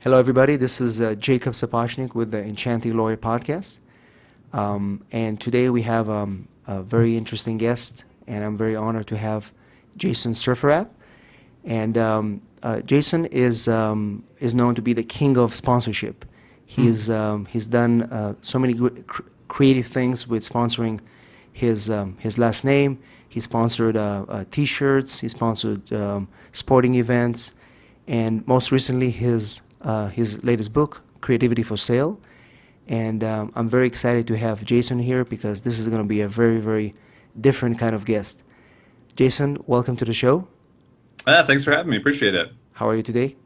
Hello, everybody. This is Jacob Sapochnik with the Enchanting Lawyer podcast. And today we have a very interesting guest, and I'm very honored to have Jason SurfrApp. And Jason is known to be the king of sponsorship. He's done so many creative things with sponsoring his last name. He sponsored T-shirts. He sponsored sporting events, and most recently his latest book, Creativity for Sale. And I'm very excited to have Jason here because this is going to be a very, very different kind of guest. Jason, welcome to the show. Thanks for having me. Appreciate it. How are you today?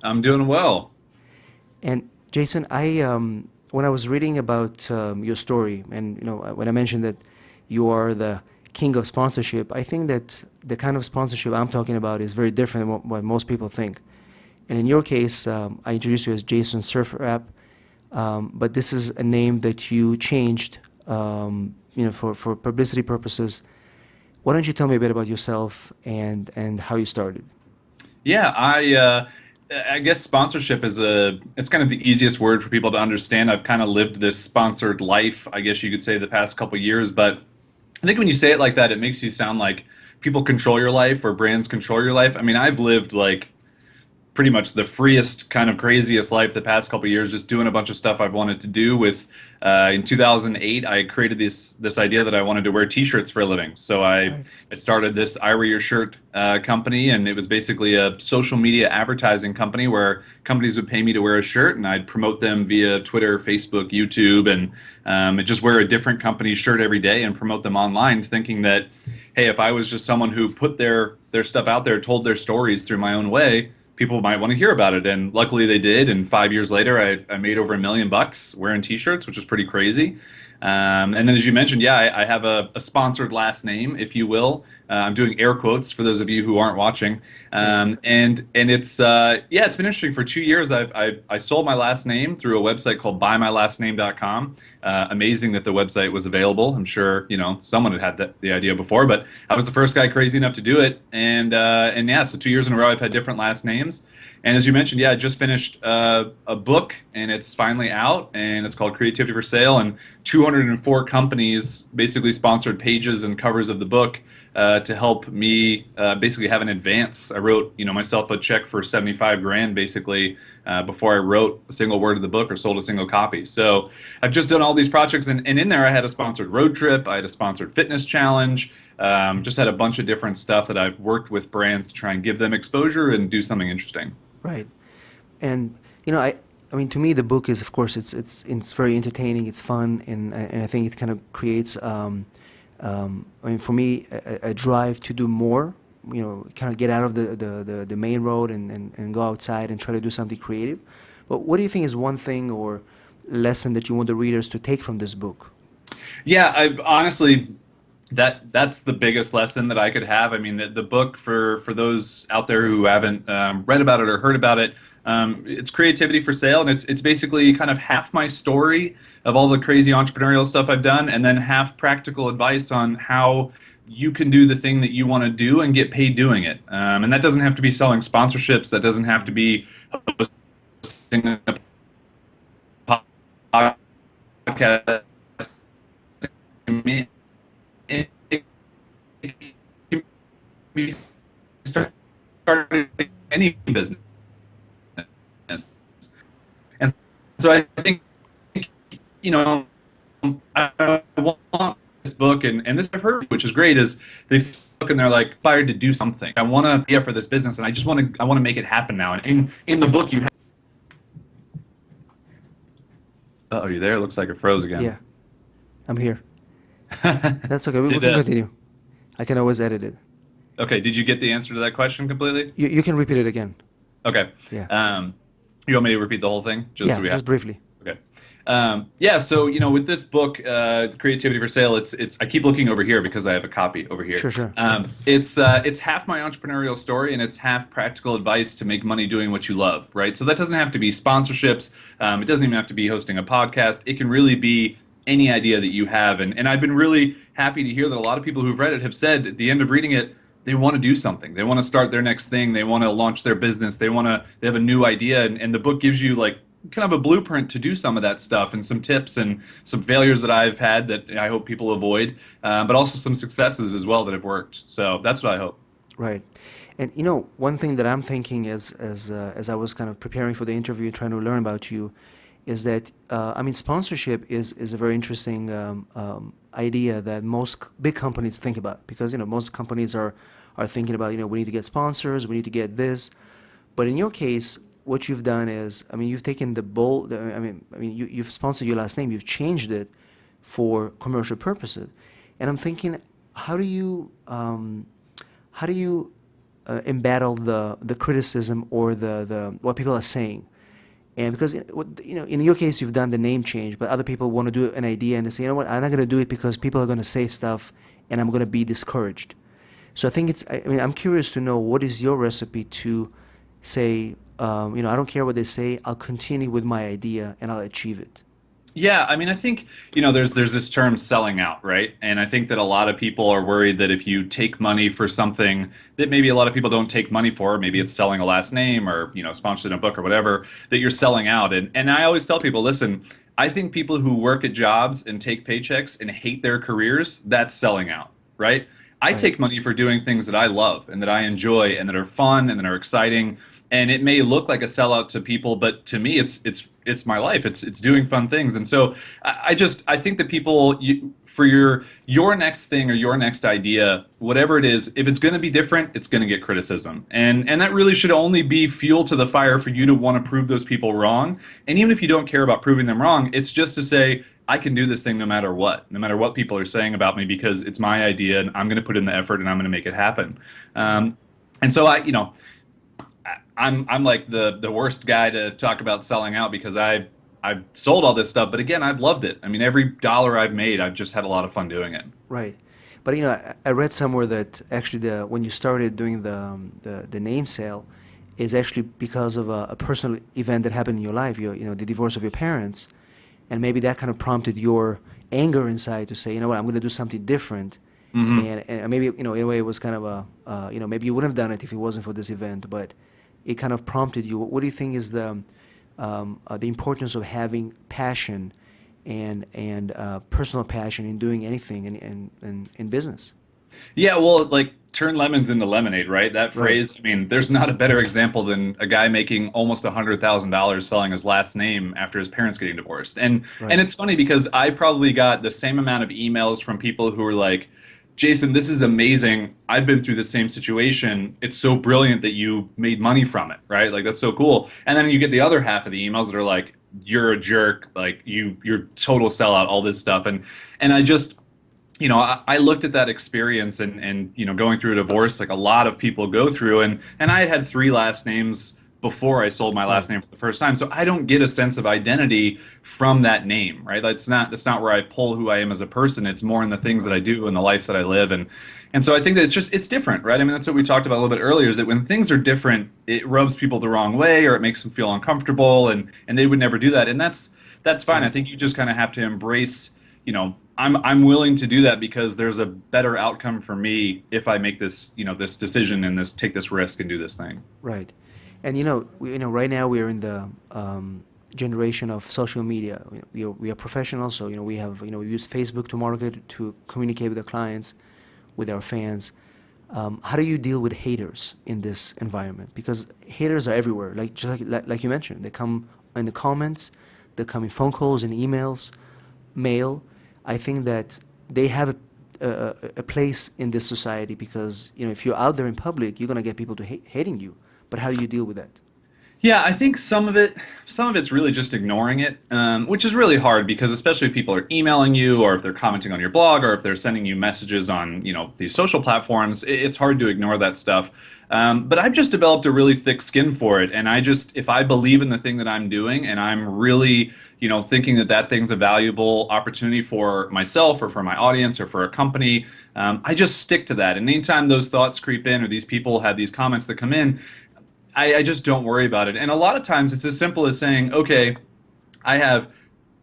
I'm doing well. And Jason, when I was reading about your story, and when I mentioned that you are the king of sponsorship, I think that the kind of sponsorship I'm talking about is very different than what most people think. And in your case, I introduced you as Jason SurfrApp, but this is a name that you changed, for publicity purposes. Why don't you tell me a bit about yourself and how you started? Yeah, I guess sponsorship it's kind of the easiest word for people to understand. I've kind of lived this sponsored life, I guess you could say, the past couple years. But I think when you say it like that, it makes you sound like people control your life or brands control your life. I mean, I've lived like pretty much the freest, kind of craziest life the past couple of years, just doing a bunch of stuff I've wanted to do. In 2008, I created this idea that I wanted to wear T-shirts for a living. So I started this I Wear Your Shirt company, and it was basically a social media advertising company where companies would pay me to wear a shirt, and I'd promote them via Twitter, Facebook, YouTube, and I'd just wear a different company's shirt every day and promote them online, thinking that, hey, if I was just someone who put their stuff out there, told their stories through my own way, people might want to hear about it. And luckily they did. And 5 years later, I made over $1 million wearing T-shirts, which is pretty crazy. And then, as you mentioned, I have a sponsored last name, if you will. I'm doing air quotes for those of you who aren't watching. And it's it's been interesting. For 2 years, I sold my last name through a website called buymylastname.com. Amazing that the website was available. I'm sure someone had the idea before, but I was the first guy crazy enough to do it. So 2 years in a row, I've had different last names. And as you mentioned, I just finished a book, and it's finally out, and it's called Creativity for Sale, and 204 companies basically sponsored pages and covers of the book to help me basically have an advance. I wrote myself a check for 75 grand basically before I wrote a single word of the book or sold a single copy. So I've just done all these projects, and in there I had a sponsored road trip, I had a sponsored fitness challenge, just had a bunch of different stuff that I've worked with brands to try and give them exposure and do something interesting. Right. And I mean, to me, the book is, of course, it's very entertaining. It's fun, and I think it kind of creates, for me, a drive to do more. Kind of get out of the main road and go outside and try to do something creative. But what do you think is one thing or lesson that you want the readers to take from this book? Yeah, honestly, that's the biggest lesson that I could have. I mean, the book, for those out there who haven't read about it or heard about it, it's Creativity for Sale, and it's basically kind of half my story of all the crazy entrepreneurial stuff I've done, and then half practical advice on how you can do the thing that you want to do and get paid doing it. And that doesn't have to be selling sponsorships. That doesn't have to be hosting a podcast. Starting any business. And so I think, I want this book, and this I've heard, which is great, is they look and they're like fired to do something. I want to idea for this business, and I want to make it happen now. And in the book, you have. Are you there? It looks like it froze again. Yeah, I'm here. That's okay. We can continue. I can always edit it. Okay. Did you get the answer to that question completely? You can repeat it again. Okay. Yeah. You want me to repeat the whole thing? Just briefly. Okay. So with this book, Creativity for Sale, it's I keep looking over here because I have a copy over here. Sure. It's half my entrepreneurial story, and it's half practical advice to make money doing what you love, right? So that doesn't have to be sponsorships. It doesn't even have to be hosting a podcast. It can really be any idea that you have. And I've been really happy to hear that a lot of people who've read it have said at the end of reading it, they want to do something. They want to start their next thing. They want to launch their business. They have a new idea. And the book gives you like kind of a blueprint to do some of that stuff and some tips and some failures that I've had that I hope people avoid, but also some successes as well that have worked. So that's what I hope. Right. And one thing that I'm thinking as I was kind of preparing for the interview, trying to learn about you, is that I mean, sponsorship is a very interesting idea that most big companies think about, because most companies are thinking about, we need to get sponsors, we need to get this. But in your case, what you've done is, I mean, you've taken the bold, you've sponsored your last name, you've changed it for commercial purposes. And I'm thinking, how do you embattle the criticism or the what people are saying? And because in your case you've done the name change, but other people want to do an idea and they say, what, I'm not going to do it because people are going to say stuff and I'm going to be discouraged. So I think I'm curious to know, what is your recipe to say, I don't care what they say, I'll continue with my idea and I'll achieve it. Yeah, I mean, I think, there's this term selling out, right? And I think that a lot of people are worried that if you take money for something that maybe a lot of people don't take money for, maybe it's selling a last name or, sponsoring a book or whatever, that you're selling out. And I always tell people, listen, I think people who work at jobs and take paychecks and hate their careers, that's selling out, right? I Right. take money for doing things that I love and that I enjoy and that are fun and that are exciting. And it may look like a sellout to people, but to me, it's my life. It's doing fun things. And so I think that people, for your next thing or your next idea, whatever it is, if it's going to be different, it's going to get criticism. And that really should only be fuel to the fire for you to want to prove those people wrong. And even if you don't care about proving them wrong, it's just to say, I can do this thing no matter what people are saying about me, because it's my idea and I'm going to put in the effort and I'm going to make it happen. And so I'm like the worst guy to talk about selling out, because I've sold all this stuff, but again, I've loved it. I mean, every dollar I've made, I've just had a lot of fun doing it. Right. But I read somewhere that actually when you started doing the name sale is actually because of a personal event that happened in your life, the divorce of your parents, and maybe that kind of prompted your anger inside to say, what, I'm going to do something different. And maybe, in a way it was kind of maybe you wouldn't have done it if it wasn't for this event, but it kind of prompted you. What do you think is the importance of having passion and personal passion in doing anything in business? Yeah, well, like turn lemons into lemonade, right? That Right. phrase, I mean, there's not a better example than a guy making almost $100,000 selling his last name after his parents getting divorced. And Right. it's funny because I probably got the same amount of emails from people who were like, Jason, this is amazing. I've been through the same situation. It's so brilliant that you made money from it, right? Like that's so cool. And then you get the other half of the emails that are like, you're a jerk, like you're total sellout, all this stuff. And I just, I looked at that experience and going through a divorce like a lot of people go through, and I had 3 last names before I sold my Right. last name for the first time. So I don't get a sense of identity from that name, right? That's not where I pull who I am as a person. It's more in the things that I Right. do and the life that I live. And so I think that it's different, right? I mean, that's what we talked about a little bit earlier, is that when things are different, it rubs people the wrong way or it makes them feel uncomfortable, and they would never do that. And that's fine. I Right. think you just kind of have to embrace, I'm willing to do that because there's a better outcome for me if I make this, this decision and take this risk and do this thing. Right. And right now we are in the generation of social media. We are professionals, so we have we use Facebook to market, to communicate with our clients, with our fans. How do you deal with haters in this environment? Because haters are everywhere. Like you mentioned, they come in the comments, they come in phone calls and emails, mail. I think that they have a place in this society, because if you're out there in public, you're gonna get people to hating you. But how do you deal with that? Yeah, I think some of it's really just ignoring it, which is really hard because especially if people are emailing you or if they're commenting on your blog or if they're sending you messages on, these social platforms, it's hard to ignore that stuff. But I've just developed a really thick skin for it, and if I believe in the thing that I'm doing and I'm really, thinking that thing's a valuable opportunity for myself or for my audience or for a company, I just stick to that. And anytime those thoughts creep in or these people have these comments that come in, I just don't worry about it. And a lot of times it's as simple as saying, okay, I have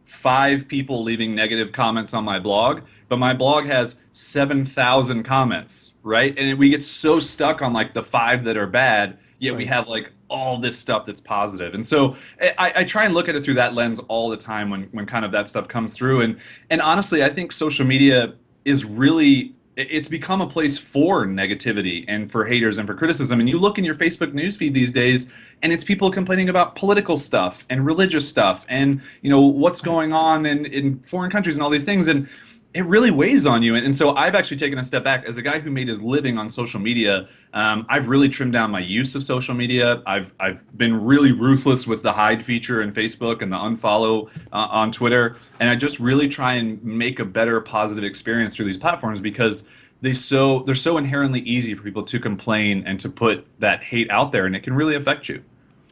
5 people leaving negative comments on my blog, but my blog has 7,000 comments, right? And we get so stuck on like the 5 that are bad, yet we Right. have like all this stuff that's positive. And so I try and look at it through that lens all the time when kind of that stuff comes through. And honestly, I think social media is really, it's become a place for negativity and for haters and for criticism. And you look in your Facebook newsfeed these days, and it's people complaining about political stuff and religious stuff and what's going on in foreign countries and all these things. And it really weighs on you. And so I've actually taken a step back. As a guy who made his living on social media, I've really trimmed down my use of social media. I've been really ruthless with the hide feature in Facebook and the unfollow on Twitter. And I just really try and make a better positive experience through these platforms because they're so inherently easy for people to complain and to put that hate out there, and it can really affect you.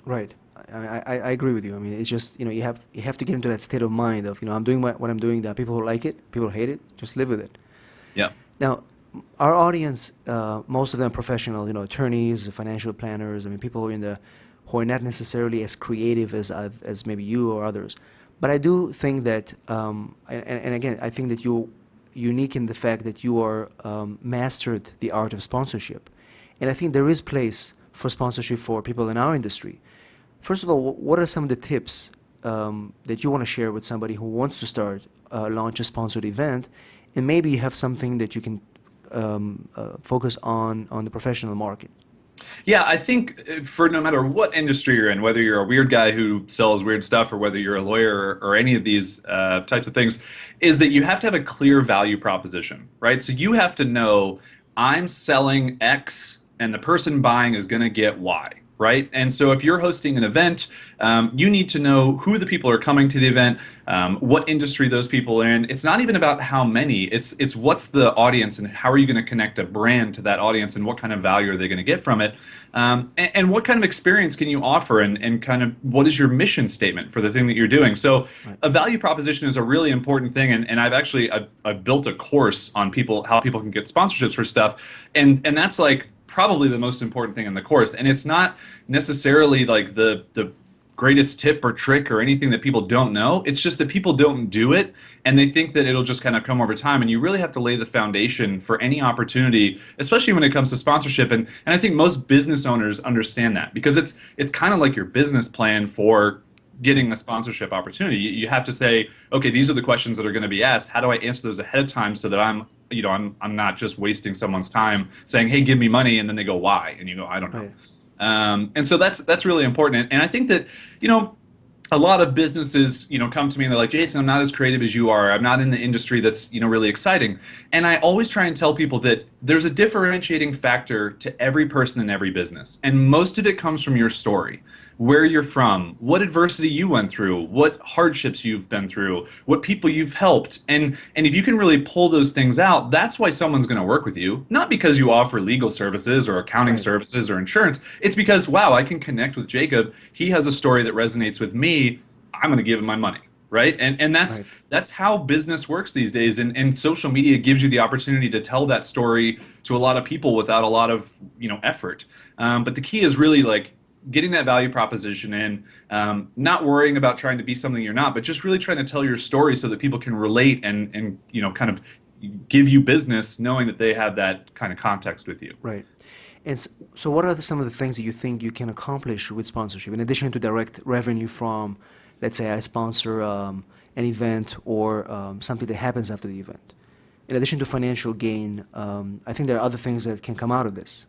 Right. I agree with you. I mean, it's just, you have to get into that state of mind of, I'm doing what I'm doing. There are people who like it, people who hate it. Just live with it. Yeah. Now, our audience, most of them professional, attorneys, financial planners. I mean, people who are not necessarily as creative as maybe you or others. But I do think that, and again, I think that you're unique in the fact that you are mastered the art of sponsorship, and I think there is place for sponsorship for people in our industry. First of all, what are some of the tips that you want to share with somebody who wants to launch a sponsored event, and maybe you have something that you can focus on the professional market? Yeah, I think for no matter what industry you're in, whether you're a weird guy who sells weird stuff or whether you're a lawyer or any of these types of things, is that you have to have a clear value proposition, right? So you have to know, I'm selling X and the person buying is going to get Y. Right? And so if you're hosting an event, you need to know who the people are coming to the event, what industry those people are in. It's not even about how many, it's what's the audience and how are you going to connect a brand to that audience and what kind of value are they going to get from it. And what kind of experience can you offer and kind of what is your mission statement for the thing that you're doing. So Right. a value proposition is a really important thing. And I've built a course on how people can get sponsorships for stuff. And that's like probably the most important thing in the course. And it's not necessarily like the greatest tip or trick or anything that people don't know. It's just that people don't do it and they think that it'll just kind of come over time. And you really have to lay the foundation for any opportunity, especially when it comes to sponsorship. And I think most business owners understand that because it's kind of like your business plan for getting a sponsorship opportunity. You have to say, okay, these are the questions that are going to be asked. How do I answer those ahead of time so that I'm not just wasting someone's time saying, hey, give me money, and then they go, why? And you go, I don't know. Right. And so that's really important. And I think that, a lot of businesses, come to me and they're like, Jason, I'm not as creative as you are. I'm not in the industry that's, really exciting. And I always try and tell people that there's a differentiating factor to every person in every business. And most of it comes from your story, where you're from, what adversity you went through, what hardships you've been through, what people you've helped. And if you can really pull those things out, that's why someone's going to work with you. Not because you offer legal services or accounting Right. services or insurance. It's because, wow, I can connect with Jacob. He has a story that resonates with me. I'm going to give him my money. Right. And Right. that's how business works these days. And social media gives you the opportunity to tell that story to a lot of people without a lot of, effort. But the key is really like getting that value proposition in, not worrying about trying to be something you're not, but just really trying to tell your story so that people can relate and kind of give you business knowing that they have that kind of context with you. Right. And so what are some of the things that you think you can accomplish with sponsorship in addition to direct revenue from, let's say, I sponsor an event or something that happens after the event? In addition to financial gain, I think there are other things that can come out of this.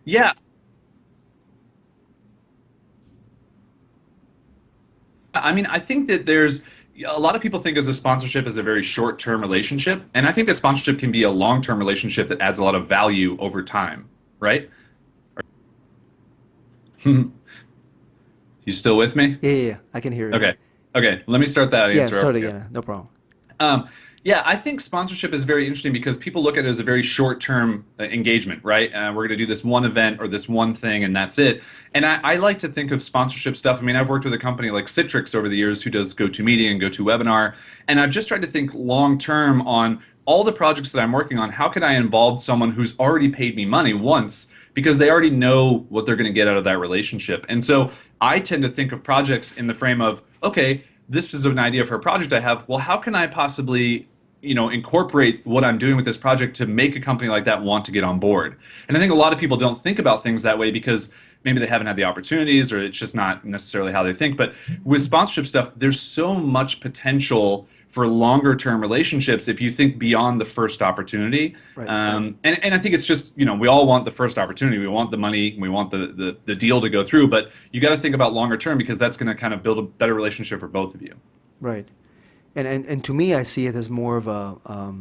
Yeah. I mean, I think that there's a lot of people think as a sponsorship is a very short-term relationship, and I think that sponsorship can be a long-term relationship that adds a lot of value over time, right? You still with me? Yeah, I can hear you. Okay. Okay, let me start that Yeah, answer start over. again. No problem. Yeah, I think sponsorship is very interesting because people look at it as a very short-term engagement, right? We're going to do this one event or this one thing, and that's it. And I like to think of sponsorship stuff. I mean, I've worked with a company like Citrix over the years who does GoToMeeting and GoToWebinar, and I've just tried to think long-term on all the projects that I'm working on, how can I involve someone who's already paid me money once because they already know what they're going to get out of that relationship. And so I tend to think of projects in the frame of, okay, this is an idea for a project I have. Well, how can I possibly incorporate what I'm doing with this project to make a company like that want to get on board? And I think a lot of people don't think about things that way because maybe they haven't had the opportunities or it's just not necessarily how they think. But with sponsorship stuff, there's so much potential for longer term relationships if you think beyond the first opportunity. Right. And I think it's just, we all want the first opportunity. We want the money. We want the deal to go through. But you got to think about longer term because that's going to kind of build a better relationship for both of you. Right. And to me, I see it as more of a, I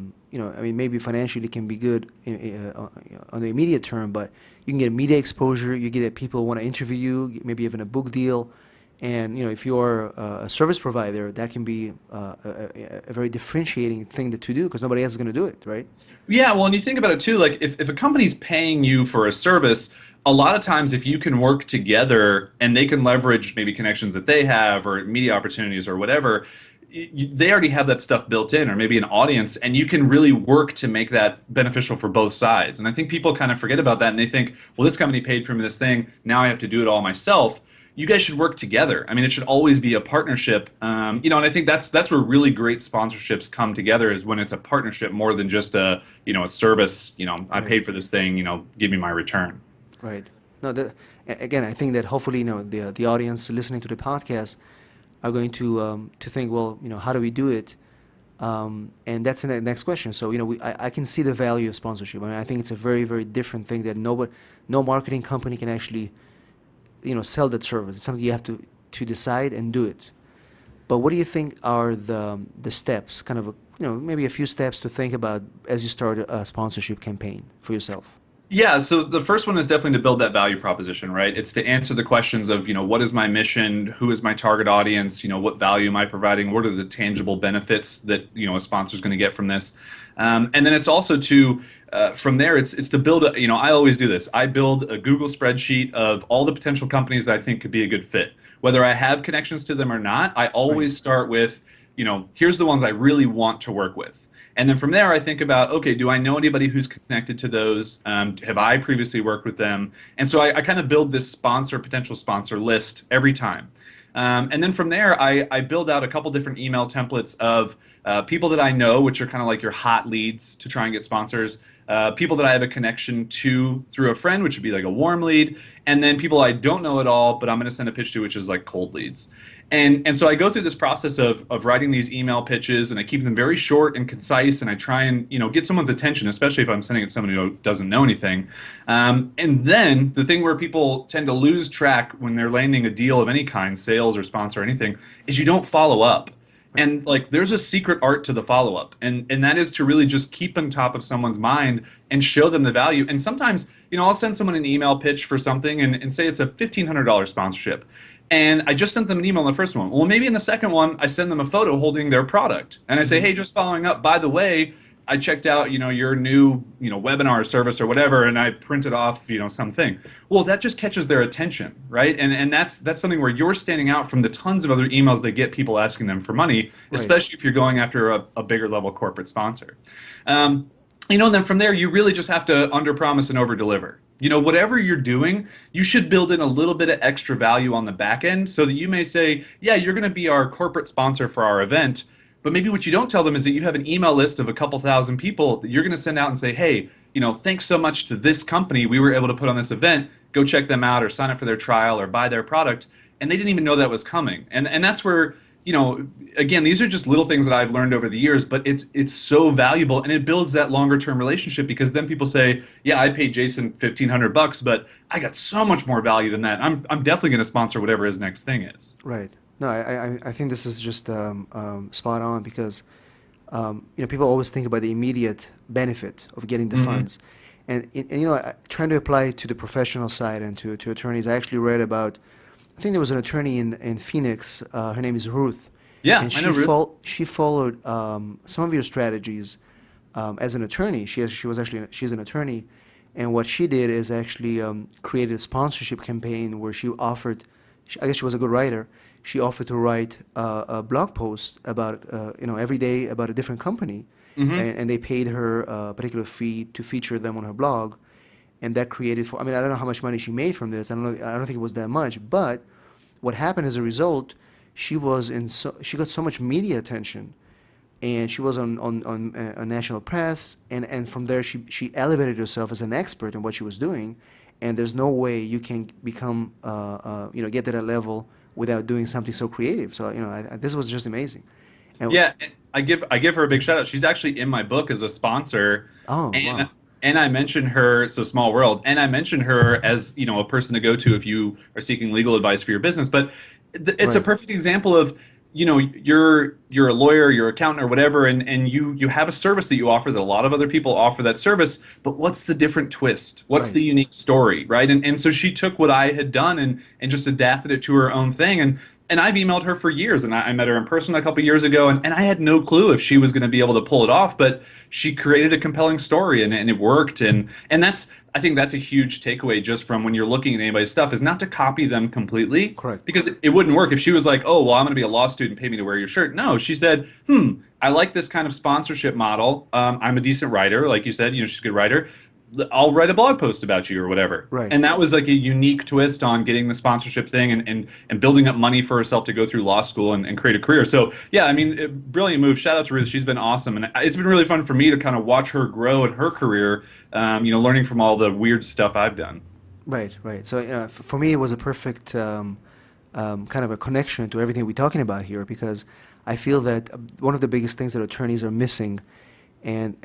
mean, maybe financially it can be good on the immediate term, but you can get media exposure, you get people who want to interview you, maybe even a book deal. And, if you're a service provider, that can be a very differentiating thing to do because nobody else is going to do it, right? Yeah, well, and you think about it too, like if a company's paying you for a service, a lot of times if you can work together and they can leverage maybe connections that they have or media opportunities or whatever, they already have that stuff built in or maybe an audience and you can really work to make that beneficial for both sides. And I think people kind of forget about that and they think, well, this company paid for me this thing, now I have to do it all myself. You guys should work together. I mean, it should always be a partnership. And I think that's where really great sponsorships come together is when it's a partnership more than just a service. I paid for this thing. Give me my return. Right. No, again, I think that hopefully, the audience listening to the podcast are going to think, well, how do we do it? And that's the next question. So, I can see the value of sponsorship. I mean, I think it's a very, very different thing that no marketing company can actually sell that service. It's something you have to decide and do it. But what do you think are the steps, kind of, maybe a few steps to think about as you start a sponsorship campaign for yourself? Yeah, so the first one is definitely to build that value proposition, right? It's to answer the questions of, what is my mission? Who is my target audience? What value am I providing? What are the tangible benefits that, a sponsor is going to get from this? And then it's also to, from there, it's to build I always do this. I build a Google spreadsheet of all the potential companies that I think could be a good fit. Whether I have connections to them or not, I always start with, here's the ones I really want to work with. And then from there, I think about, okay, do I know anybody who's connected to those? Have I previously worked with them? And so I kind of build this potential sponsor list every time. And then from there, I build out a couple different email templates of people that I know, which are kind of like your hot leads to try and get sponsors, people that I have a connection to through a friend, which would be like a warm lead, and then people I don't know at all, but I'm going to send a pitch to, which is like cold leads. And so I go through this process of writing these email pitches, and I keep them very short and concise, and I try and get someone's attention, especially if I'm sending it to someone who doesn't know anything. And then the thing where people tend to lose track when they're landing a deal of any kind, sales or sponsor or anything, is you don't follow up. And like there's a secret art to the follow-up, and that is to really just keep on top of someone's mind and show them the value. And sometimes I'll send someone an email pitch for something and say it's a $1,500 sponsorship. And I just sent them an email in the first one. Well, maybe in the second one, I send them a photo holding their product. And I say, hey, just following up, by the way, I checked out, your new, webinar service or whatever, and I printed off, something. Well, that just catches their attention, right? And that's something where you're standing out from the tons of other emails they get people asking them for money, especially if you're going after a bigger level corporate sponsor. And then from there, you really just have to underpromise and overdeliver. Whatever you're doing, you should build in a little bit of extra value on the back end so that you may say, yeah, you're going to be our corporate sponsor for our event. But maybe what you don't tell them is that you have an email list of a couple thousand people that you're going to send out and say, hey, thanks so much to this company we were able to put on this event. Go check them out or sign up for their trial or buy their product. And they didn't even know that was coming. And that's where, again, these are just little things that I've learned over the years, but it's so valuable and it builds that longer term relationship because then people say, yeah, I paid Jason $1,500, but I got so much more value than that. I'm definitely going to sponsor whatever his next thing is. Right. No, I think this is just spot on because people always think about the immediate benefit of getting the funds, and trying to apply it to the professional side and to attorneys. I actually read about, I think there was an attorney in Phoenix. Her name is Ruth. Yeah, and I know Ruth. She followed some of your strategies as an attorney. She's an attorney, and what she did is actually created a sponsorship campaign where she offered. I guess she was a good writer. She offered to write a blog post about every day about a different company, Hmm. and they paid her a particular fee to feature them on her blog, and that created for. I mean, I don't know how much money she made from this. I don't know. I don't think it was that much, but what happened as a result, she got so much media attention, and she was on national press, and from there she elevated herself as an expert in what she was doing, and there's no way you can become get to that level without doing something so creative. So this was just amazing. And Yeah, and I give her a big shout out. She's actually in my book as a sponsor, oh and wow, and I mention her. So small world, and I mention her as a person to go to if you are seeking legal advice for your business. But it's a right, perfect example of you're a lawyer, you're an accountant or whatever, and you have a service that you offer that a lot of other people offer that service. But what's the different twist? What's right, the unique story, right? And so she took what I had done and just adapted it to her own thing. And I've emailed her for years, and I met her in person a couple of years ago, and I had no clue if she was going to be able to pull it off, but she created a compelling story, and it worked, and I think that's a huge takeaway just from when you're looking at anybody's stuff is not to copy them completely, correct, because it wouldn't work if she was like, oh, well, I'm going to be a law student, pay me to wear your shirt. No, she said, I like this kind of sponsorship model. I'm a decent writer, like you said, she's a good writer. I'll write a blog post about you or whatever. right. And that was like a unique twist on getting the sponsorship thing and building up money for herself to go through law school and create a career. So yeah, I mean, brilliant move. Shout out to Ruth. She's been awesome. And it's been really fun for me to kind of watch her grow in her career, learning from all the weird stuff I've done. Right, right. So for me, it was a perfect kind of a connection to everything we're talking about here because I feel that one of the biggest things that attorneys are missing, and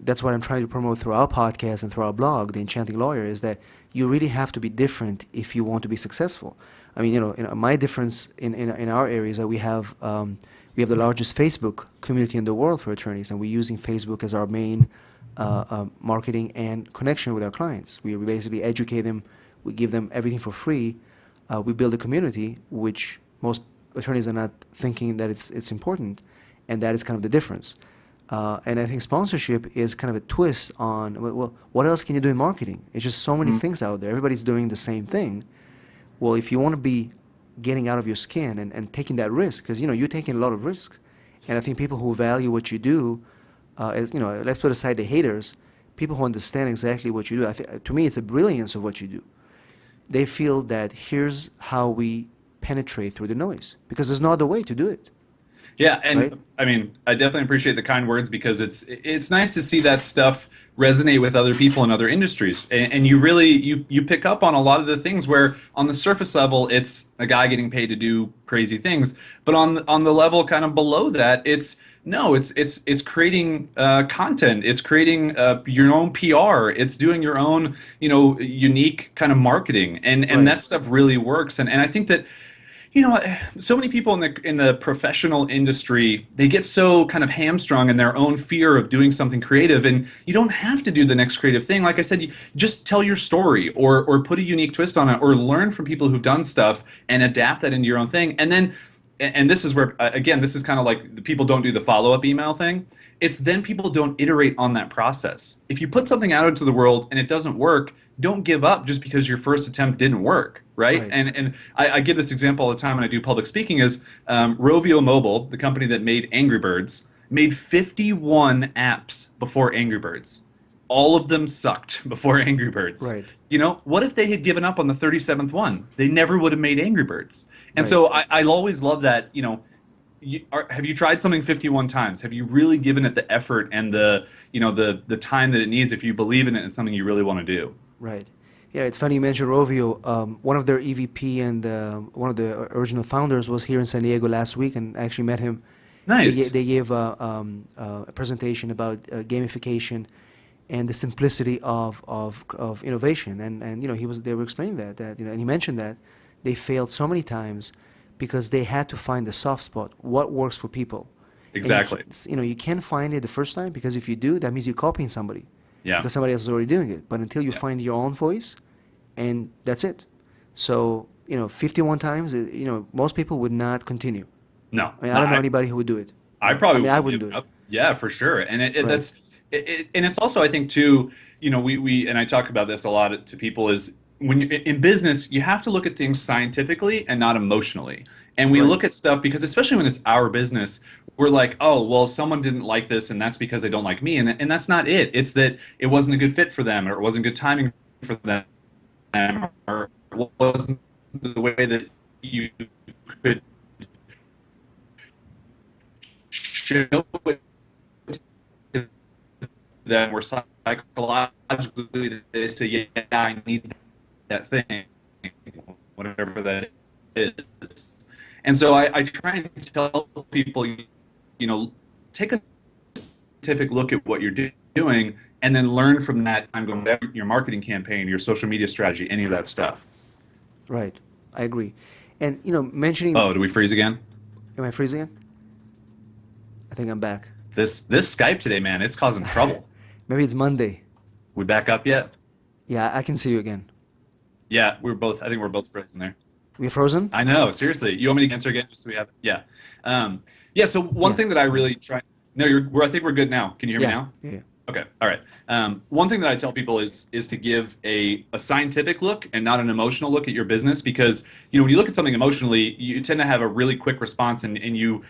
that's what I'm trying to promote through our podcast and through our blog, The Enchanting Lawyer, is that you really have to be different if you want to be successful. I mean, my difference in our area is that we have the largest Facebook community in the world for attorneys, and we're using Facebook as our main marketing and connection with our clients. We basically educate them, we give them everything for free. We build a community, which most attorneys are not thinking that it's important, and that is kind of the difference. And I think sponsorship is kind of a twist on, well, what else can you do in marketing? It's just so many things out there. Everybody's doing the same thing. Well, if you want to be getting out of your skin and taking that risk, because you're taking a lot of risk, and I think people who value what you do, let's put aside the haters, people who understand exactly what you do. To me, it's the brilliance of what you do. They feel that here's how we penetrate through the noise, because there's no other way to do it, Yeah, right? and I mean, I definitely appreciate the kind words because it's nice to see that stuff resonate with other people in other industries, and you really you pick up on a lot of the things where on the surface level it's a guy getting paid to do crazy things, but on the level kind of below that, it's creating content, it's creating your own PR, it's doing your own unique kind of marketing, and Right. that stuff really works, and I think that so many people in the professional industry, they get so kind of hamstrung in their own fear of doing something creative, and you don't have to do the next creative thing. Like I said, you just tell your story or put a unique twist on it or learn from people who've done stuff and adapt that into your own thing. And then and this is where again, this is kind of like the people don't do the follow-up email thing. It's then people don't iterate on that process. If you put something out into the world and it doesn't work, don't give up just because your first attempt didn't work, right? Right. And I give this example all the time when I do public speaking is Rovio Mobile, the company that made Angry Birds, made 51 apps before Angry Birds. All of them sucked before Angry Birds. Right. What if they had given up on the 37th one? They never would have made Angry Birds. And Right. so I'll always love that, have you tried something 51 times? Have you really given it the effort and the time that it needs if you believe in it and something you really want to do? Right. Yeah, it's funny you mentioned Rovio. One of their EVP and one of the original founders was here in San Diego last week, and I actually met him. Nice. They gave a presentation about gamification and the simplicity of innovation, and they were explaining that and he mentioned that they failed so many times because they had to find the soft spot, what works for people, and Exactly. you can't find it the first time because if you do, that means you're copying somebody Yeah. because somebody else is already doing it. But until you Yeah. find your own voice, and that's it. So 51 times, most people would not continue. No. I mean, No, I don't know anybody who would do it. I I probably mean, would I have wouldn't do given it. up. Yeah, for sure. And Right. and it's also I think too, we and I talk about this a lot to people is when you in business, you have to look at things scientifically and not emotionally. And we Right. look at stuff because, especially when it's our business, we're like, oh, well, someone didn't like this, and that's because they don't like me. And that's not it. It's that it wasn't a good fit for them, or it wasn't good timing for them, or it wasn't the way that you could show it to them, where psychologically they say, yeah, I need that thing, whatever that is. And so I try and tell people, take a scientific look at what you're doing and then learn from that. I'm going to your marketing campaign, your social media strategy, any of that stuff. Right. I agree. And mentioning, Oh, do we freeze again? am I freezing again? I think I'm back. This Skype today, man, it's causing trouble. Maybe it's Monday. We back up yet? Yeah, I can see you again. Yeah, we're both. I think we're both frozen there. We frozen? I know, seriously. You want me to answer again, just so we have? Yeah, yeah. So one Yeah. thing that I really try. No, I think we're good now. Can you hear me Yeah. now? Yeah. Okay, all right. One thing that I tell people is to give a scientific look and not an emotional look at your business, because when you look at something emotionally, you tend to have a really quick response, and you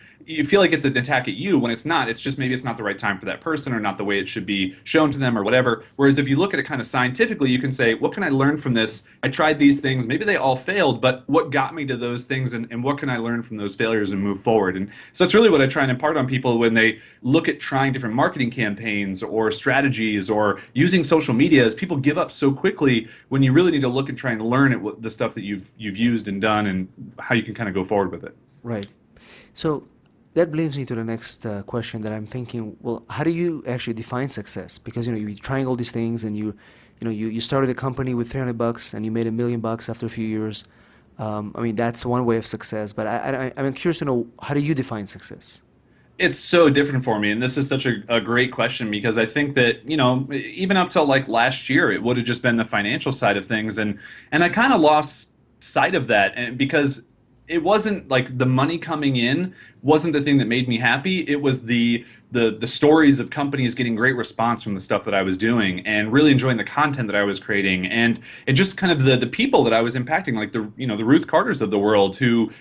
feel like it's an attack at you when it's not. It's just maybe it's not the right time for that person, or not the way it should be shown to them, or whatever. Whereas if you look at it kind of scientifically, you can say, what can I learn from this? I tried these things, maybe they all failed, but what got me to those things, and what can I learn from those failures and move forward? And so that's really what I try and impart on people when they look at trying different marketing campaigns or strategies or using social media. Is people give up so quickly when you really need to look and try and learn at the stuff that you've used and done, and how you can kind of go forward with it. Right. So that brings me to the next question that I'm thinking. Well, how do you actually define success? Because you're trying all these things, and you started a company with $300 and you made $1 million after a few years. I mean, that's one way of success. But I'm curious to know, how do you define success? It's so different for me, and this is such a great question, because I think that even up till like last year, it would have just been the financial side of things, and I kind of lost sight of that, and because it wasn't like the money coming in wasn't the thing that made me happy. It was the stories of companies getting great response from the stuff that I was doing, and really enjoying the content that I was creating, and just kind of the people that I was impacting, like the Ruth Carters of the world, who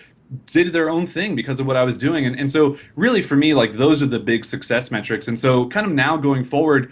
did their own thing because of what I was doing. And so really for me, like, those are the big success metrics. And so kind of now going forward,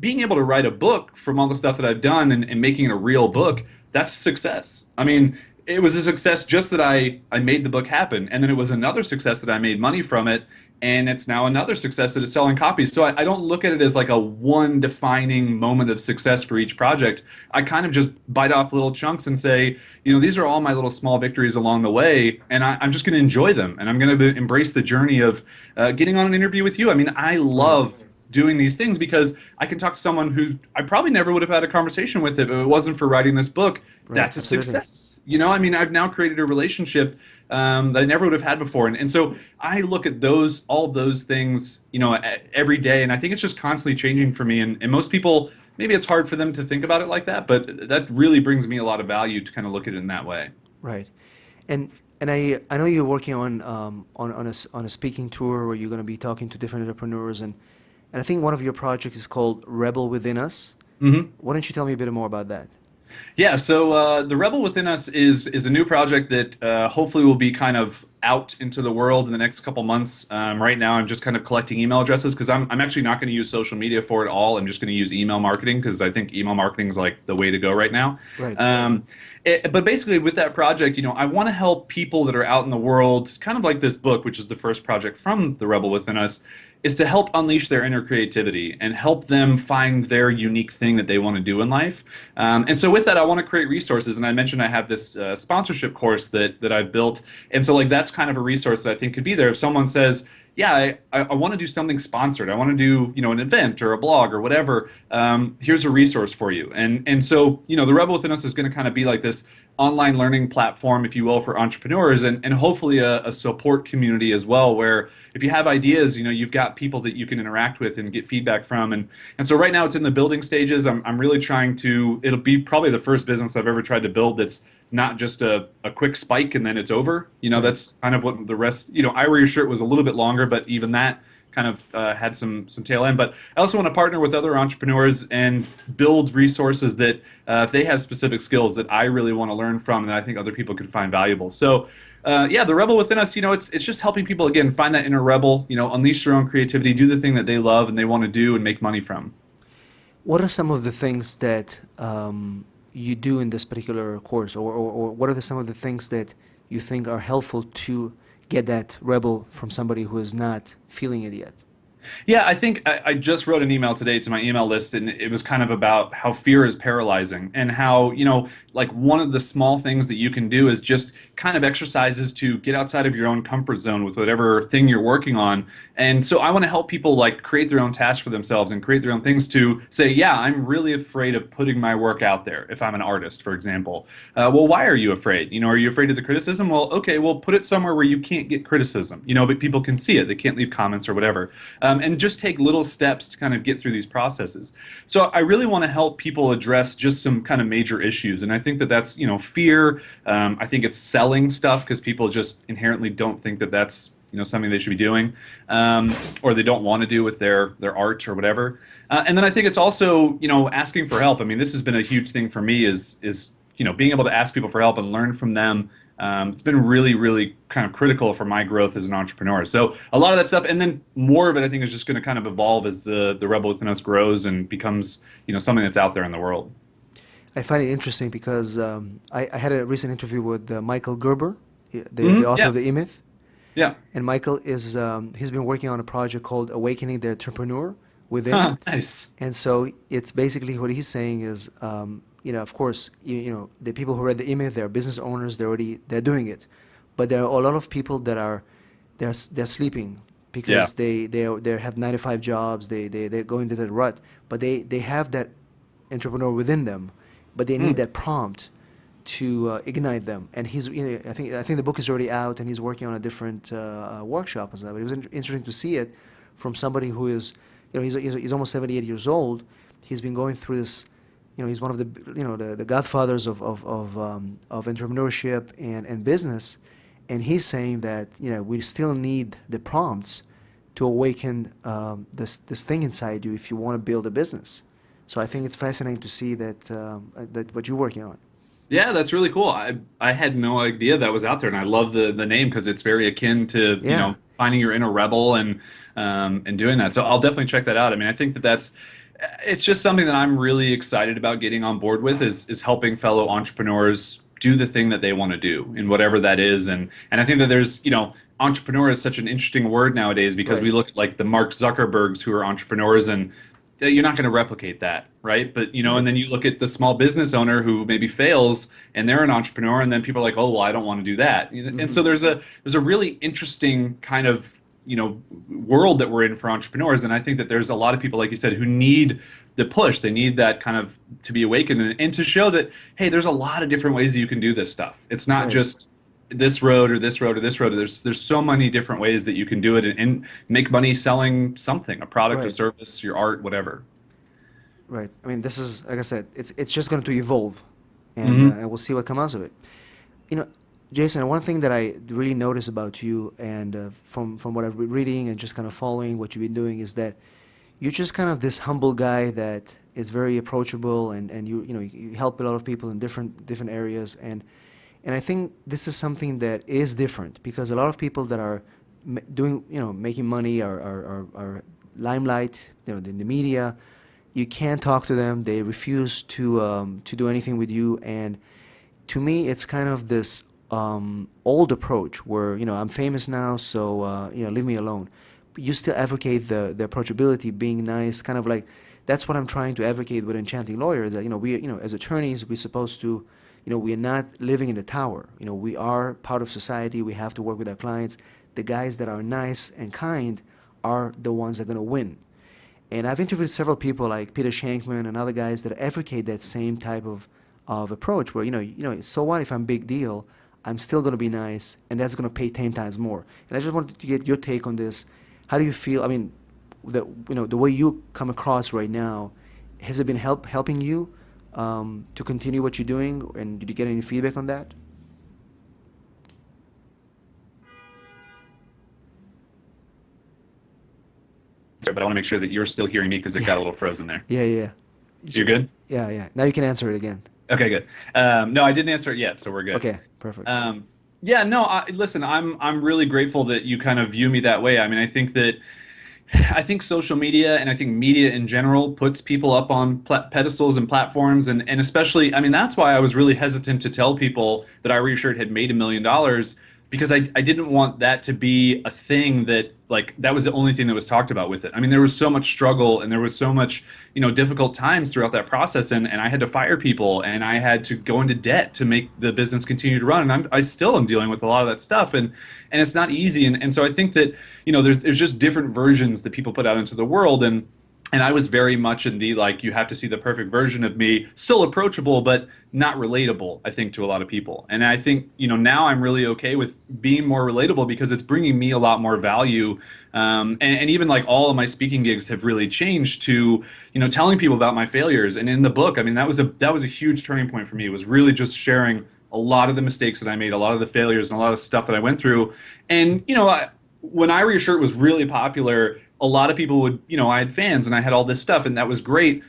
being able to write a book from all the stuff that I've done, and making it a real book, that's success. I mean, it was a success just that I made the book happen. And then it was another success that I made money from it. And it's now another success that is selling copies. So I don't look at it as like a one defining moment of success for each project. I kind of just bite off little chunks and say, these are all my little small victories along the way, and I'm just going to enjoy them. And I'm going to embrace the journey of getting on an interview with you. I mean, I Right. love doing these things because I can talk to someone who I probably never would have had a conversation with if it wasn't for writing this book. Right. That's a Absolutely. success. I mean, I've now created a relationship that I never would have had before. And so I look at all those things, every day. And I think it's just constantly changing for me. And most people, maybe it's hard for them to think about it like that, but that really brings me a lot of value to kind of look at it in that way. Right. And I know you're working on a speaking tour where you're going to be talking to different entrepreneurs, and I think one of your projects is called Rebel Within Us. Mm-hmm. Why don't you tell me a bit more about that? Yeah, so the Rebel Within Us is a new project that hopefully will be kind of out into the world in the next couple months. Right now, I'm just kind of collecting email addresses, because I'm actually not going to use social media for it all. I'm just going to use email marketing, because I think email marketing is like the way to go right now. Right. But basically, with that project, I want to help people that are out in the world, kind of like this book, which is the first project from the Rebel Within Us, is to help unleash their inner creativity and help them find their unique thing that they want to do in life. And so with that, I want to create resources. And I mentioned I have this sponsorship course that I've built. And so like that's kind of a resource that I think could be there. If someone says, yeah, I want to do something sponsored, I want to do an event or a blog or whatever, here's a resource for you. And so the Rebel Within Us is going to kind of be like this online learning platform, if you will, for entrepreneurs, and hopefully a support community as well, where if you have ideas, you've got people that you can interact with and get feedback from. And so right now it's in the building stages. I'm really trying to, it'll be probably the first business I've ever tried to build that's not just a quick spike and then it's over. Right. That's kind of what the rest, I Wear Your Shirt was a little bit longer, but even that kind of had some tail end. But I also want to partner with other entrepreneurs and build resources that if they have specific skills that I really want to learn from, and that I think other people could find valuable. So Yeah, the rebel within us, it's just helping people again find that inner rebel, unleash their own creativity, do the thing that they love and they want to do and make money from. What are some of the things that you do in this particular course, or what are some of the things that you think are helpful to get that rebel from somebody who is not feeling it yet? Yeah, I think I just wrote an email today to my email list, and it was kind of about how fear is paralyzing and how, like one of the small things that you can do is just kind of exercises to get outside of your own comfort zone with whatever thing you're working on. And so I want to help people like create their own tasks for themselves and create their own things to say, yeah, I'm really afraid of putting my work out there. If I'm an artist, for example, well, why are you afraid? Are you afraid of the criticism? Well, okay, well, put it somewhere where you can't get criticism, but people can see it. They can't leave comments or whatever. And just take little steps to kind of get through these processes. So I really want to help people address just some kind of major issues. And I think that that's, fear. I think it's selling stuff because people just inherently don't think that that's, something they should be doing, or they don't want to do with their art or whatever. And then I think it's also, asking for help. I mean, this has been a huge thing for me is being able to ask people for help and learn from them. It's been really, really kind of critical for my growth as an entrepreneur. So a lot of that stuff, and then more of it, I think, is just going to kind of evolve as the rebel within us grows and becomes, something that's out there in the world. I find it interesting because I had a recent interview with Michael Gerber, the author Yeah, of the E-Myth. yeah. And Michael he's been working on a project called Awakening the Entrepreneur within. Nice. And so it's basically what he's saying is, of course, the people who read the email, they're business owners, they're doing it, but there are a lot of people that they're sleeping Yeah. because they have 9 to 5 jobs, they go into the rut, but they have that entrepreneur within them, but they need Mm. that prompt to ignite them. And I think the book is already out, and he's working on a different workshop and stuff. But it was interesting to see it from somebody who is, he's almost 78 years old. He's been going through this. He's one of the godfathers of entrepreneurship and business, and he's saying that we still need the prompts to awaken this thing inside you if you want to build a business. So I think it's fascinating to see that what you're working on. Yeah, that's really cool. I had no idea that was out there, and I love the name because it's very akin to Yeah. finding your inner rebel and doing that. So I'll definitely check that out. I mean, I think that it's just something that I'm really excited about getting on board with is helping fellow entrepreneurs do the thing that they want to do in whatever that is. And I think that there's entrepreneur is such an interesting word nowadays because we Right. look at like the Mark Zuckerbergs who are entrepreneurs and you're not going to replicate that, right? But and Right. then you look at the small business owner who maybe fails and they're an entrepreneur, and then people are like, oh, well, I don't want to do that. And Hmm. so there's a really interesting kind of world that we're in for entrepreneurs, and I think that there's a lot of people, like you said, who need the push. They need that kind of to be awakened and to show that hey, there's a lot of different ways that you can do this stuff. It's not Right. just this road or this road or this road. There's so many different ways that you can do it and make money selling something, a product, a Right. service, your art, whatever. Right. I mean, this is like I said, it's just going to evolve, Hmm. and we'll see what comes out of it. You know, Jason, one thing that I really notice about you, and from what I've been reading and just kind of following what you've been doing, is that you're just kind of this humble guy that is very approachable, and you help a lot of people in different areas, and I think this is something that is different because a lot of people that are doing making money are limelight, in the media. You can't talk to them. They refuse to do anything with you, and to me, it's kind of this old approach where I'm famous now, so leave me alone. But you still advocate the approachability, being nice, kind of like that's what I'm trying to advocate with Enchanting Lawyer. That we as attorneys we're supposed to we are not living in the tower. We are part of society. We have to work with our clients. The guys that are nice and kind are the ones that are going to win. And I've interviewed several people like Peter Shankman and other guys that advocate that same type of approach where, so what if I'm big deal? I'm still going to be nice, and that's going to pay 10 times more. And I just wanted to get your take on this. How do you feel? I mean, the way you come across right now, has it been helping you to continue what you're doing? And did you get any feedback on that? But I want to make sure that you're still hearing me because it got a little frozen there. Yeah, yeah. You're good? Yeah, yeah. Now you can answer it again. Okay, good. No, I didn't answer it yet, so we're good. Okay, perfect. Um, Yeah, no, listen, I'm really grateful that you kind of view me that way. I mean, I think social media and I think media in general puts people up on pedestals and platforms, and especially, I mean, that's why I was really hesitant to tell people that I Shirt had made $1 million, because I didn't want that to be a thing that, like, that was the only thing that was talked about with it. I mean, there was so much struggle and there was so much, difficult times throughout that process, and I had to fire people and I had to go into debt to make the business continue to run, and I still am dealing with a lot of that stuff, and it's not easy, and so I think that, there's just different versions that people put out into the world, and I was very much in the, like, you have to see the perfect version of me, still approachable, but not relatable, I think, to a lot of people. And I think, now I'm really okay with being more relatable because it's bringing me a lot more value. And even like all of my speaking gigs have really changed to, telling people about my failures. And in the book, I mean, that was a huge turning point for me. It was really just sharing a lot of the mistakes that I made, a lot of the failures, and a lot of stuff that I went through. And, when I Shirt was really popular, a lot of people would, I had fans and I had all this stuff, and that was great,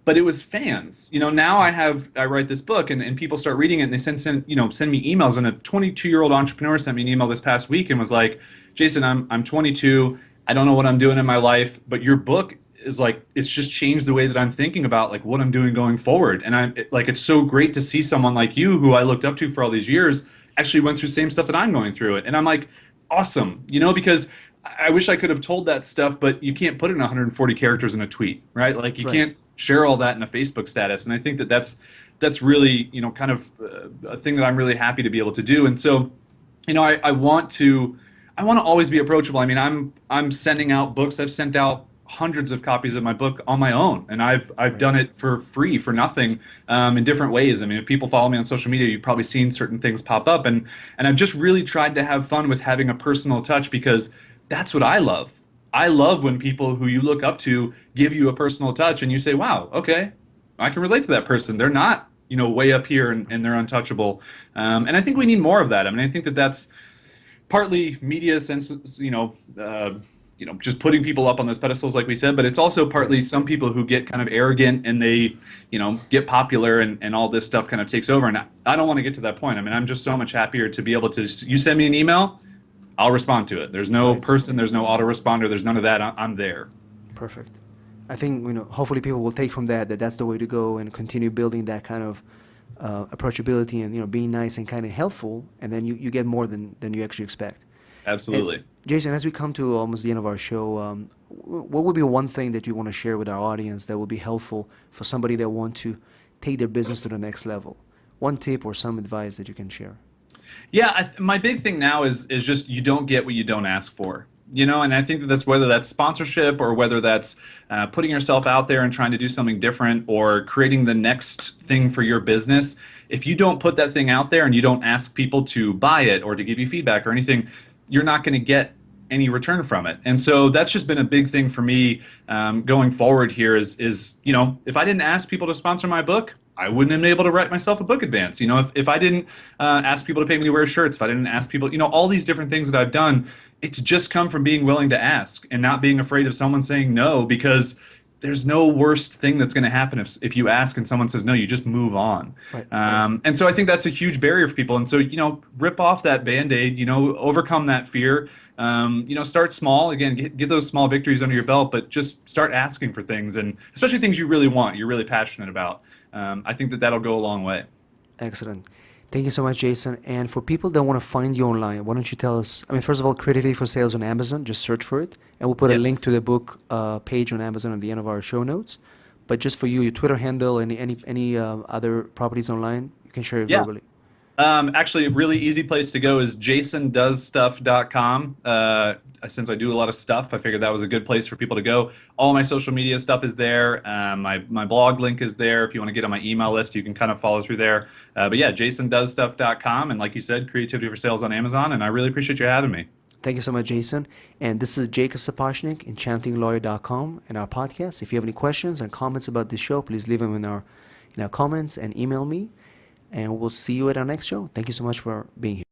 but it was fans. Now I write this book, and people start reading it, and they send me emails. And a 22-year-old entrepreneur sent me an email this past week and was like, Jason, I'm 22. I don't know what I'm doing in my life, but your book is like, it's just changed the way that I'm thinking about like what I'm doing going forward. And it's so great to see someone like you, who I looked up to for all these years, actually went through the same stuff that I'm going through it. And I'm like, awesome, because I wish I could have told that stuff, but you can't put it in 140 characters in a tweet, right? Like, you Right. can't share all that in a Facebook status. And I think that that's really, kind of a thing that I'm really happy to be able to do. And so, I want to always be approachable. I mean, I'm sending out books. I've sent out hundreds of copies of my book on my own, and I've Right. done it for free, for nothing, in different ways. I mean, if people follow me on social media, you've probably seen certain things pop up, and I've just really tried to have fun with having a personal touch, because that's what I love. I love when people who you look up to give you a personal touch, and you say, "Wow, okay, I can relate to that person. They're not, way up here, and they're untouchable." And I think we need more of that. I mean, I think that that's partly media sense, just putting people up on those pedestals, like we said, but it's also Right. partly some people who get kind of arrogant, and they, get popular, and all this stuff kind of takes over. And I don't want to get to that point. I mean, I'm just so much happier to be able to, you send me an email, I'll respond to it. There's no Right. person, there's no autoresponder, there's none of that. I'm there. Perfect. I think, hopefully people will take from that that's the way to go and continue building that kind of approachability and, being nice and kind of helpful, and then you get more than you actually expect. And Absolutely. Jason, as we come to almost the end of our show, what would be one thing that you want to share with our audience that would be helpful for somebody that want to take their business to the next level? One tip or some advice that you can share. Yeah, my big thing now is just, you don't get what you don't ask for. And I think that that's, whether that's sponsorship, or whether that's putting yourself out there and trying to do something different, or creating the next thing for your business. If you don't put that thing out there and you don't ask people to buy it or to give you feedback or anything, you're not going to get any return from it. And so that's just been a big thing for me, going forward here, is if I didn't ask people to sponsor my book, I wouldn't have been able to write myself a book advance. If I didn't ask people to pay me to wear shirts, if I didn't ask people, all these different things that I've done, it's just come from being willing to ask and not being afraid of someone saying no, because there's no worst thing that's going to happen if you ask and someone says no. You just move on. Right. And so I think that's a huge barrier for people. And so, rip off that Band-Aid, overcome that fear. Start small. Again, get those small victories under your belt, but just start asking for things, and especially things you really want, you're really passionate about. I think that that'll go a long way. Excellent. Thank you so much, Jason. And for people that want to find you online, why don't you tell us? I mean, first of all, Creativity for Sales on Amazon. Just search for it, and we'll put a link to Yes. the book page on Amazon at the end of our show notes. But just for you, your Twitter handle, any other properties online, you can share it Yeah. verbally. Actually, a really easy place to go is jasondoesstuff.com. Since I do a lot of stuff, I figured that was a good place for people to go. All my social media stuff is there. My blog link is there. If you want to get on my email list, you can kind of follow through there. But yeah, jasondoesstuff.com. And like you said, Creativity for Sales on Amazon. And I really appreciate you having me. Thank you so much, Jason. And this is Jacob Sapochnik, enchantinglawyer.com, and our podcast. If you have any questions and comments about this show, please leave them in our comments and email me. And we'll see you at our next show. Thank you so much for being here.